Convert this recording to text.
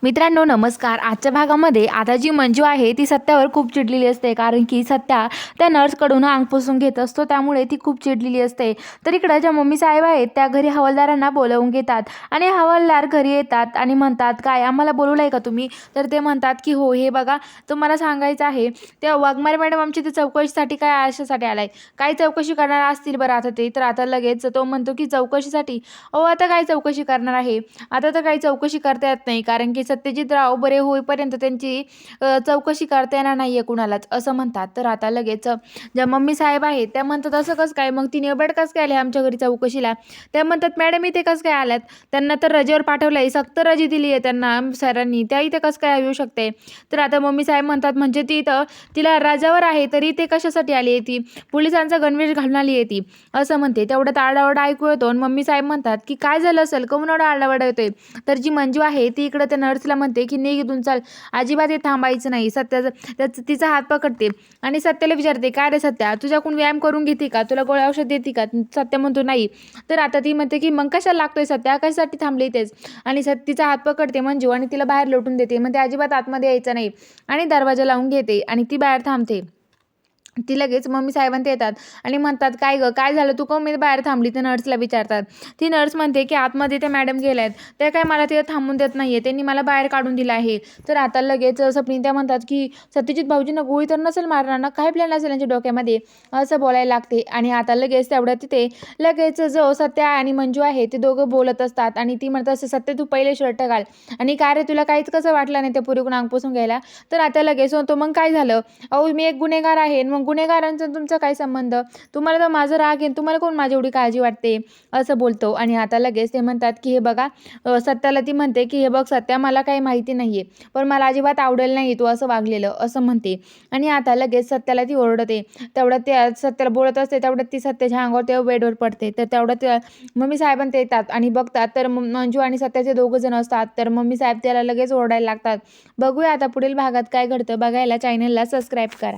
मित्रांनो नमस्कार. आजच्या भागामध्ये आता जी मंजू आहे ती सत्यावर खूप चिडलेली असते, कारण की सत्या त्या नर्सकडून अंग पुसून घेत असतो, त्यामुळे ती खूप चिडलेली असते. तर इकडं ज्या मम्मी साहेब आहेत त्या घरी हवालदारांना बोलावून घेतात आणि हवालदार घरी येतात आणि म्हणतात, काय आम्हाला बोलवलं आहे का तुम्ही? तर ते म्हणतात की हो, हे बघा तुम्हाला सांगायचं आहे, त्या वाघमारे मॅडम आमची ते चौकशीसाठी काय अशासाठी आलाय, काय चौकशी करणार असतील बरं आता ते. तर आता लगेच तो म्हणतो की चौकशीसाठी? अहो आता काय चौकशी करणार आहे, आता तर काही चौकशी करता येत नाही, कारण की सत्यजित राव बरे होईपर्यंत त्यांची चौकशी करता येणार नाही आहे कुणालाच, असं म्हणतात. तर आता लगेच ज्या मम्मी साहेब आहेत त्या म्हणतात, असं कसं काय, मग तिने एवढं कसं काय आले आमच्या घरी चौकशीला? त्या म्हणतात, मॅडम इथे कसं काय आल्यात, त्यांना तर रजेवर पाठवलं आहे, सक्त रजे दिली आहे त्यांना सरांनी, त्या इथे कसं काय येऊ शकते? तर आता मम्मी साहेब म्हणतात, म्हणजे ती इथं तिला रजावर आहे तरी ते कशासाठी आली आहे, ती पोलिसांचा गणवेश घालून आली आहे ती, असं म्हणते. तेवढ्यात आरडाओरडा ऐकू येतो आणि मम्मी साहेब म्हणतात की काय झालं असेल, काहून एवढा आरडाओरडा येतोय? तर जी मंजू आहे ती इकडं त्या नर्सला म्हणते की निघ इथून, चल, अजिबात हे थांबायचं नाही. सत्याचं तिचा हात पकडते आणि सत्याला विचारते, काय रे सत्या, तुझ्याकडून व्यायाम करून घेते का, तुला गोळ्या औषध देते का? सत्या म्हणतो नाही. तर आता ती म्हणते की मग कशाला लागतोय सत्या, कशासाठी थांबली तेच? आणि तिचा हात पकडते मंजू आणि तिला बाहेर लोटून देते, म्हणते अजिबात आतमध्ये यायचं नाही आणि दरवाजा लावून घेते आणि ती बाहेर थांबते. ती लगेच मम्मी साहेबांते येतात आणि म्हणतात, काय गं, काय झालं, तू मी बाहेर थांबली? ते नर्सला विचारतात. ती नर्स म्हणते की आतमध्ये त्या मॅडम गेल्या आहेत, त्या काय मला तिथे थांबून देत नाही आहे, त्यांनी मला बाहेर काढून दिलं आहे. तर आता लगेच सपनी त्या म्हणतात की सत्यजित भाऊजींना गोळी तर नसेल मारणार ना, काय प्लॅन असेल त्यांच्या डोक्यामध्ये, असं बोलायला लागते. आणि आता लगेच तेवढ्या तिथे लगेच जो सत्या आणि मंजू आहे ते दोघं बोलत असतात आणि ती म्हणतात, असं सत्य तू पहिले शर्ट घाल, आणि काय रे तुला काहीच कसं वाटलं नाही त्या पुरीकडून अंग पुसून घ्यायला? तर आता लगेच होतो, मग काय झालं? अहो मी एक गुन्हेगार आहे, मग गुन्हेगारांचा तुमचा काय संबंध? तुम्हाला तर माझं राग आहे, तुम्हाला कोण माझी एवढी काळजी वाटते, असं बोलतो. आणि आता लगेच ते म्हणतात की हे बघा, सत्याला ती म्हणते की हे बघ सत्या, मला काही माहिती नाहीये, पण मला अजिबात आवडेल नाही तू असं वागलेलं, असं म्हणते. आणि आता लगेच सत्याला ती ओरडते. तेवढ्यात ते सत्याला बोलत असते, तेवढ्यात ती सत्याच्या अंगावर तेव्हा बेडवर पडते. तर तेवढ्यात मम्मी साहेबांना ते येतात आणि बघतात, तर मंजू आणि सत्याचे दोघं जण असतात. तर मम्मी साहेब त्याला लगेच ओरडायला लागतात. बघूया आता पुढील भागात काय घडतं. बघायला चॅनलला सबस्क्राईब करा.